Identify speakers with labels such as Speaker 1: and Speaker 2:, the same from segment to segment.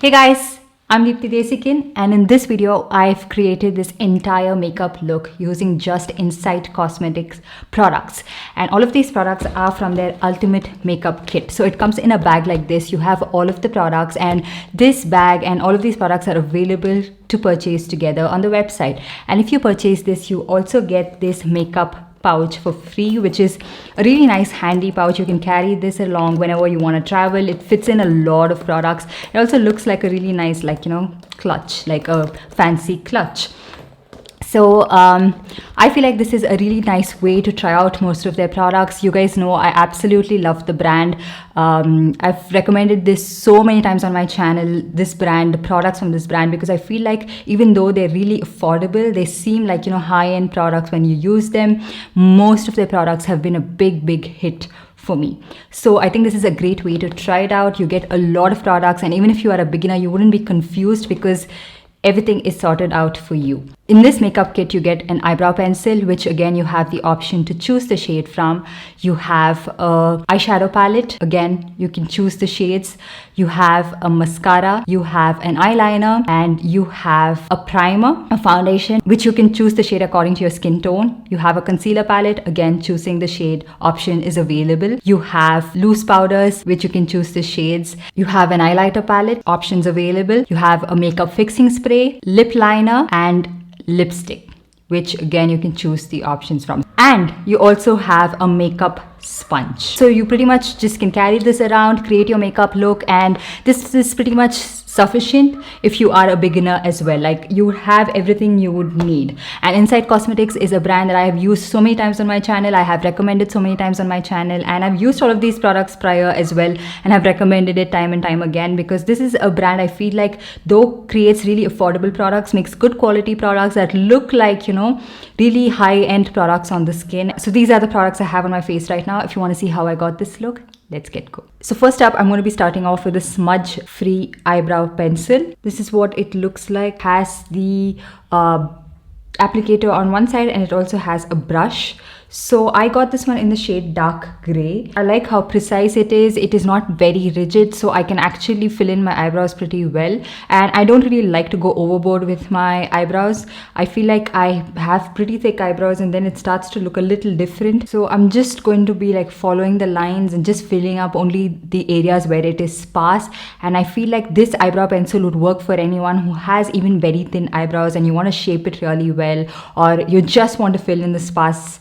Speaker 1: Hey guys, I'm Deepthi Desikan, and in this video I've created this entire makeup look using just Insight Cosmetics products, and all of these products are from their ultimate makeup kit. So it comes in a bag like this. You have all of the products, and this bag and all of these products are available to purchase together on the website. And if you purchase this, you also get this makeup pouch for free, which is a really nice handy pouch. You can carry this along whenever you want to travel. It fits in a lot of products. It also looks like a really nice, clutch, like a fancy clutch. So I feel like this is a really nice way to try out most of their products. You guys know I absolutely love the brand. I've recommended this so many times on my channel, this brand, the products from this brand, because I feel like even though they're really affordable, they seem like, high-end products when you use them. Most of their products have been a big hit for me. So I think this is a great way to try it out. You get a lot of products, and even if you are a beginner, you wouldn't be confused because everything is sorted out for you. In this makeup kit, you get an eyebrow pencil, which again, you have the option to choose the shade from. You have a eyeshadow palette. Again, you can choose the shades. You have a mascara, you have an eyeliner, and you have a primer, a foundation, which you can choose the shade according to your skin tone. You have a concealer palette. Again, choosing the shade option is available. You have loose powders, which you can choose the shades. You have an highlighter palette, options available. You have a makeup fixing spray, lip liner, and lipstick, which again you can choose the options from. And you also have a makeup sponge. So you pretty much just can carry this around, create your makeup look, and this is pretty much sufficient if you are a beginner as well. Like, you have everything you would need. And Insight Cosmetics is a brand that I have used so many times on my channel. I have recommended so many times on my channel, and I've used all of these products prior as well, and have recommended it time and time again, because this is a brand I feel like, though creates really affordable products, makes good quality products that look like, really high-end products on the skin. So these are the products I have on my face right now. If you want to see how I got this look, let's get going. So first up, I'm going to be starting off with a smudge-free eyebrow pencil. This is what it looks like. Has the applicator on one side, and it also has a brush. So I got this one in the shade dark gray. I like how precise it is. It is not very rigid, so I can actually fill in my eyebrows pretty well. And I don't really like to go overboard with my eyebrows. I feel like I have pretty thick eyebrows, and then it starts to look a little different. So I'm just going to be following the lines and just filling up only the areas where it is sparse. And I feel like this eyebrow pencil would work for anyone who has even very thin eyebrows and you want to shape it really well, or you just want to fill in the sparse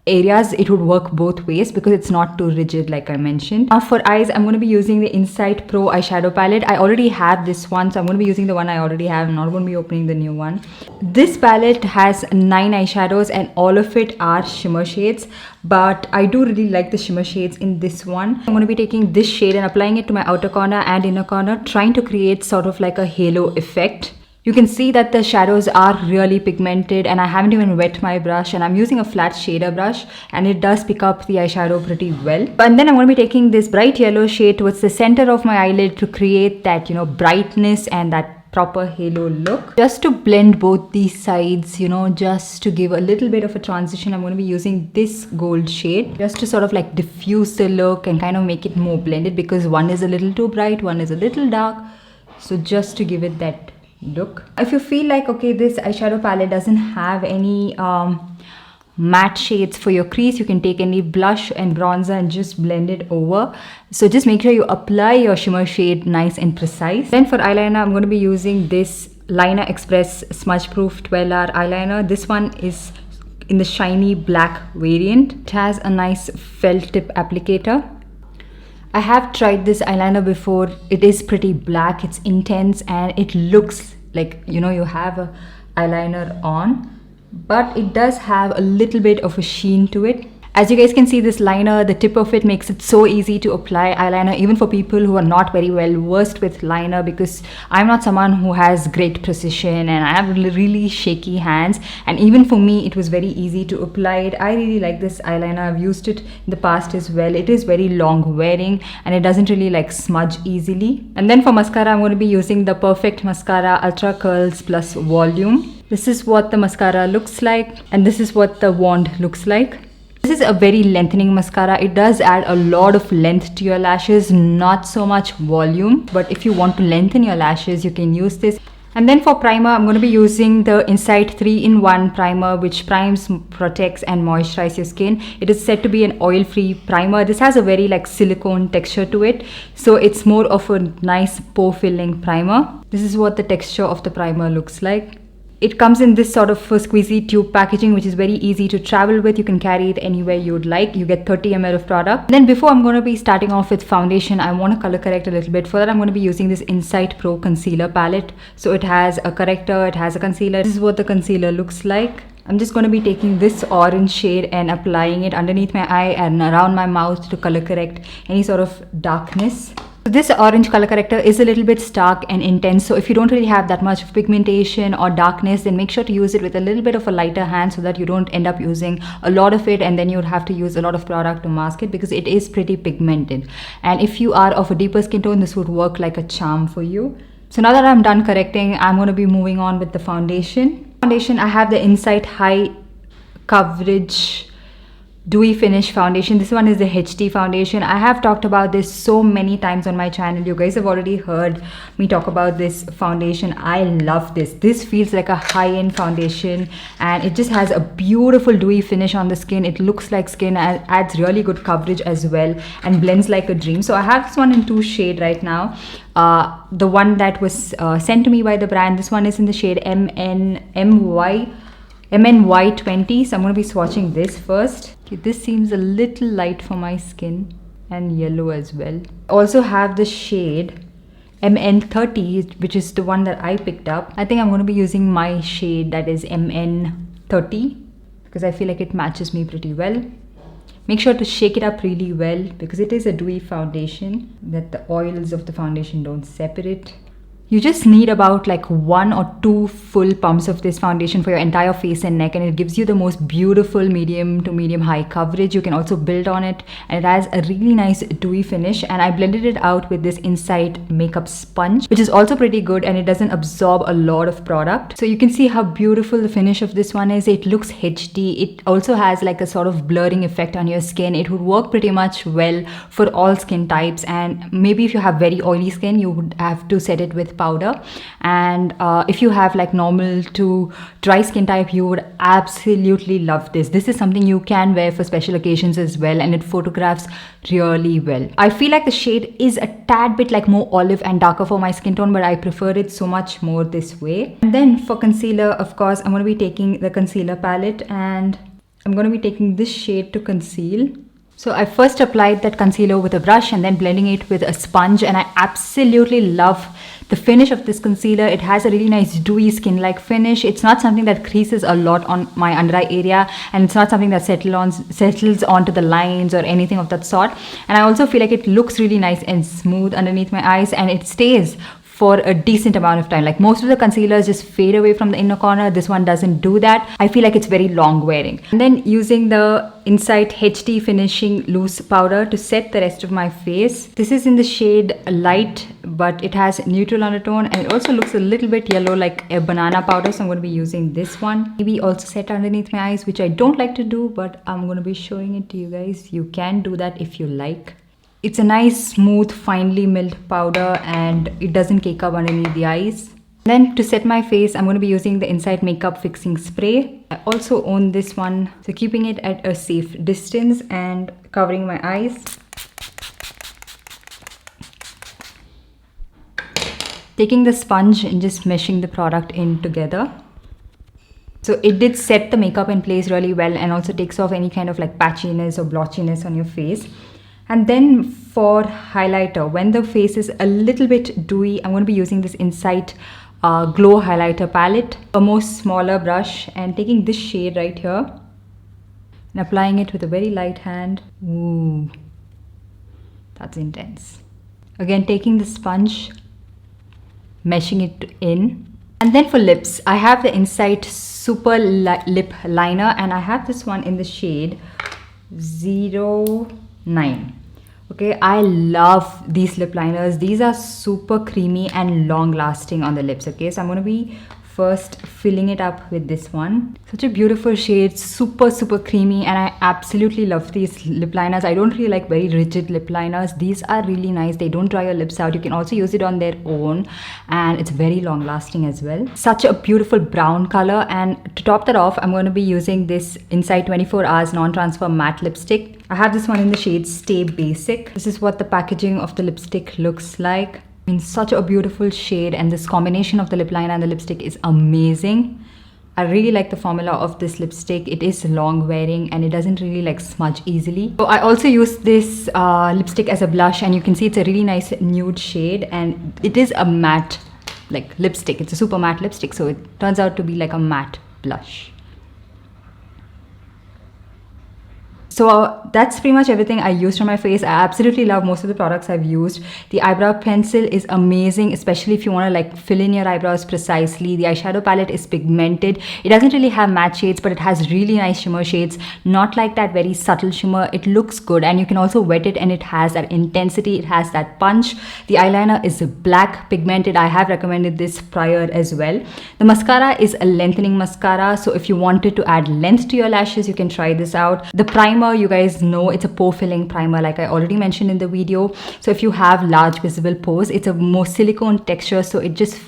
Speaker 1: areas. It would work both ways because it's not too rigid, like I mentioned. Now for eyes, I'm going to be using the Insight Pro eyeshadow palette. I already have this one, so I'm going to be using the one I already have. I'm not going to be opening the new one. This palette has 9 eyeshadows, and all of it are shimmer shades, but I do really like the shimmer shades in this one. I'm going to be taking this shade and applying it to my outer corner and inner corner, trying to create sort of like a halo effect. You can see that the shadows are really pigmented, and I haven't even wet my brush, and I'm using a flat shader brush, and it does pick up the eyeshadow pretty well. And then I'm going to be taking this bright yellow shade towards the center of my eyelid to create that, brightness and that proper halo look. Just to blend both these sides, just to give a little bit of a transition, I'm going to be using this gold shade just to sort of diffuse the look and kind of make it more blended, because one is a little too bright, one is a little dark. So just to give it that look. If you feel like, okay, this eyeshadow palette doesn't have any matte shades for your crease, you can take any blush and bronzer and just blend it over. So just make sure you apply your shimmer shade nice and precise. Then for eyeliner, I'm going to be using this Liner Express Smudge Proof 12-hour eyeliner. This one is in the shiny black variant. It has a nice felt tip applicator. I have tried this eyeliner before. It is pretty black, it's intense, and it looks like, you have a eyeliner on, but it does have a little bit of a sheen to it. As you guys can see, this liner, the tip of it makes it so easy to apply eyeliner, even for people who are not very well versed with liner, because I'm not someone who has great precision and I have really shaky hands, and even for me it was very easy to apply it. I really like this eyeliner. I've used it in the past as well. It is very long wearing, and it doesn't really smudge easily. And then for mascara, I'm going to be using the Perfect Mascara Ultra Curls Plus Volume. This is what the mascara looks like, and this is what the wand looks like. This is a very lengthening mascara. It does add a lot of length to your lashes, not so much volume. But if you want to lengthen your lashes, you can use this. And then for primer, I'm going to be using the Insight 3-in-1 primer, which primes, protects and moisturizes your skin. It is said to be an oil-free primer. This has a very like silicone texture to it, so it's more of a nice pore-filling primer. This is what the texture of the primer looks like. It comes in this sort of squeezy tube packaging, which is very easy to travel with. You can carry it anywhere you would like. You get 30 ml of product. Then before I'm going to be starting off with foundation, I want to color correct a little bit. For that, I'm going to be using this Insight Pro concealer palette. So it has a corrector, it has a concealer. This is what the concealer looks like. I'm just going to be taking this orange shade and applying it underneath my eye and around my mouth to color correct any sort of darkness. This orange color corrector is a little bit stark and intense, so if you don't really have that much of pigmentation or darkness, then make sure to use it with a little bit of a lighter hand so that you don't end up using a lot of it and then you would have to use a lot of product to mask it, because it is pretty pigmented. And if you are of a deeper skin tone, this would work like a charm for you. So now that I'm done correcting, I'm going to be moving on with the foundation. I have the Insight High Coverage Dewy Finish foundation. This one is the HD foundation. I have talked about this so many times on my channel. You guys have already heard me talk about this foundation. I love this. This feels like a high-end foundation and it just has a beautiful dewy finish on the skin. It looks like skin and adds really good coverage as well and blends like a dream. So I have this one in 2 shades right now. The one that was sent to me by the brand, this one is in the shade MNY20. So I'm going to be swatching this first. Okay, this seems a little light for my skin and yellow as well. I also have the shade MN30, which is the one that I picked up. I think I'm going to be using my shade, that is MN30, because I feel like it matches me pretty well. Make sure to shake it up really well because it is a dewy foundation, that the oils of the foundation don't separate. You just need about like 1 or 2 full pumps of this foundation for your entire face and neck, and it gives you the most beautiful medium to medium high coverage. You can also build on it and it has a really nice dewy finish, and I blended it out with this Insight makeup sponge, which is also pretty good and it doesn't absorb a lot of product. So you can see how beautiful the finish of this one is. It looks HD. It also has like a sort of blurring effect on your skin. It would work pretty much well for all skin types, and maybe if you have very oily skin, you would have to set it with powder, and if you have like normal to dry skin type, you would absolutely love this. This is something you can wear for special occasions as well, and it photographs really well. I feel like the shade is a tad bit like more olive and darker for my skin tone, but I prefer it so much more this way. And then for concealer, of course, I'm going to be taking the concealer palette and I'm going to be taking this shade to conceal. So I first applied that concealer with a brush and then blending it with a sponge, and I absolutely love the finish of this concealer. It has a really nice dewy skin-like finish. It's not something that creases a lot on my under eye area, and it's not something that settles onto the lines or anything of that sort. And I also feel like it looks really nice and smooth underneath my eyes, and it stays for a decent amount of time. Like most of the concealers just fade away from the inner corner. This one doesn't do that. I feel like it's very long wearing. And then using the Insight HD Finishing Loose Powder to set the rest of my face. This is in the shade Light, but it has neutral undertone, and it also looks a little bit yellow like a banana powder. So I'm going to be using this one. Maybe also set underneath my eyes, which I don't like to do, but I'm going to be showing it to you guys. You can do that if you like. It's a nice, smooth, finely milled powder and it doesn't cake up underneath the eyes. Then to set my face, I'm going to be using the Insight Makeup Fixing Spray. I also own this one, so keeping it at a safe distance and covering my eyes. Taking the sponge and just meshing the product in together. So it did set the makeup in place really well and also takes off any kind of like patchiness or blotchiness on your face. And then for highlighter, when the face is a little bit dewy, I'm going to be using this Insight Glow Highlighter Palette, a more smaller brush, and taking this shade right here and applying it with a very light hand. Ooh, that's intense. Again, taking the sponge, meshing it in. And then for lips, I have the Insight Super Lip Liner, and I have this one in the shade 09. Okay, I love these lip liners. These are super creamy and long lasting on the lips. Okay, so I'm going to be first filling it up with this one. Such a beautiful shade, super creamy, and I absolutely love these lip liners. I don't really like very rigid lip liners. These are really nice. They don't dry your lips out. You can also use it on their own, and it's very long lasting as well. Such a beautiful brown color, and to top that off, I'm going to be using this Inside 24 Hours Non-Transfer Matte Lipstick. I have this one in the shade Stay Basic. This is what the packaging of the lipstick looks like. I mean, such a beautiful shade, and this combination of the lip liner and the lipstick is amazing. I really like the formula of this lipstick. It is long wearing and it doesn't really like smudge easily. So I also use this lipstick as a blush, and you can see it's a really nice nude shade, and it is a matte like lipstick. It's a super matte lipstick, so it turns out to be like a matte blush. So that's pretty much everything I used on my face. I absolutely love most of the products I've used. The eyebrow pencil is amazing, especially if you want to like fill in your eyebrows precisely. The eyeshadow palette is pigmented. It doesn't really have matte shades, but it has really nice shimmer shades. Not like that very subtle shimmer. It looks good, and you can also wet it and it has that intensity. It has that punch. The eyeliner is black pigmented. I have recommended this prior as well. The mascara is a lengthening mascara. So if you wanted to add length to your lashes, you can try this out. The primer, you guys know it's a pore filling primer like I already mentioned in the video. So if you have large visible pores, it's a more silicone texture, so it just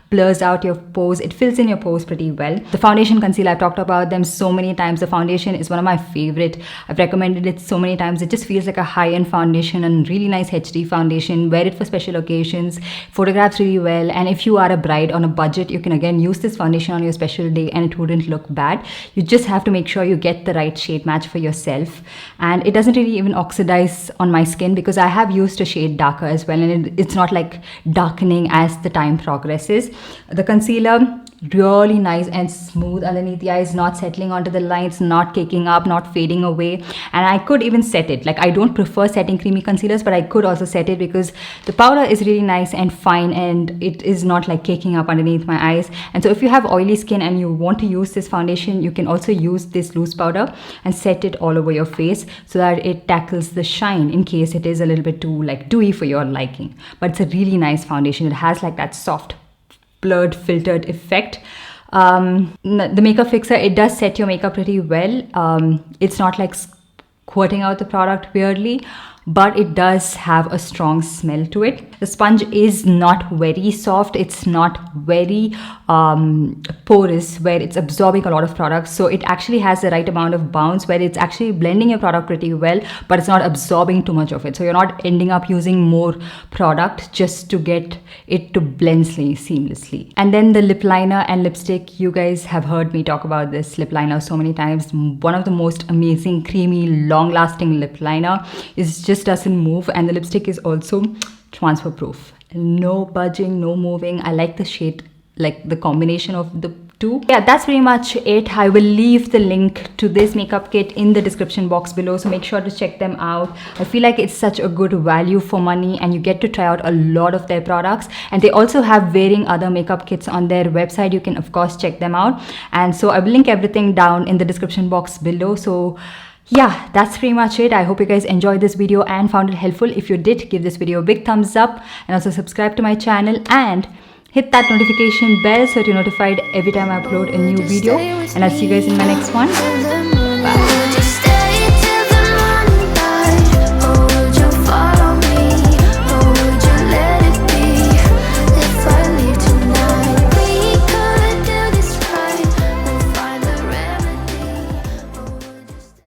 Speaker 1: blurs out your pores. It fills in your pores pretty well. The foundation, concealer, I've talked about them so many times. The foundation is one of my favorite. I've recommended it so many times. It just feels like a high-end foundation and really nice HD foundation. Wear it for special occasions, photographs really well, and if you are a bride on a budget, you can again use this foundation on your special day and it wouldn't look bad. You just have to make sure you get the right shade match for yourself, and it doesn't really even oxidize on my skin because I have used a shade darker as well, and it's not like darkening as the time progresses. The concealer, really nice and smooth underneath the eyes, not settling onto the lines, not caking up, not fading away. And I could even set it. Like, I don't prefer setting creamy concealers, but I could also set it because the powder is really nice and fine, and it is not like caking up underneath my eyes. And so if you have oily skin and you want to use this foundation, you can also use this loose powder and set it all over your face so that it tackles the shine in case it is a little bit too like dewy for your liking. But it's a really nice foundation. It has like that soft blurred filtered effect. The makeup fixer, it does set your makeup pretty well. It's not like squirting out the product weirdly, but it does have a strong smell to it. The sponge is not very soft. It's not very porous where it's absorbing a lot of products. So it actually has the right amount of bounce where it's actually blending your product pretty well, but it's not absorbing too much of it. So you're not ending up using more product just to get it to blend seamlessly. And then the lip liner and lipstick, you guys have heard me talk about this lip liner so many times. One of the most amazing, creamy, long-lasting lip liner. Is just doesn't move, and the lipstick is also transfer proof. No budging, no moving. I like the shade, like the combination of the two. Yeah, that's pretty much it. I will leave the link to this makeup kit in the description box below, so make sure to check them out. I feel like it's such a good value for money, and you get to try out a lot of their products, and they also have varying other makeup kits on their website. You can of course check them out, and so I will link everything down in the description box below. So yeah, that's pretty much it. I hope you guys enjoyed this video and found it helpful. If you did, give this video a big thumbs up, and also subscribe to my channel and hit that notification bell so that you're notified every time I upload a new video. And I'll see you guys in my next one.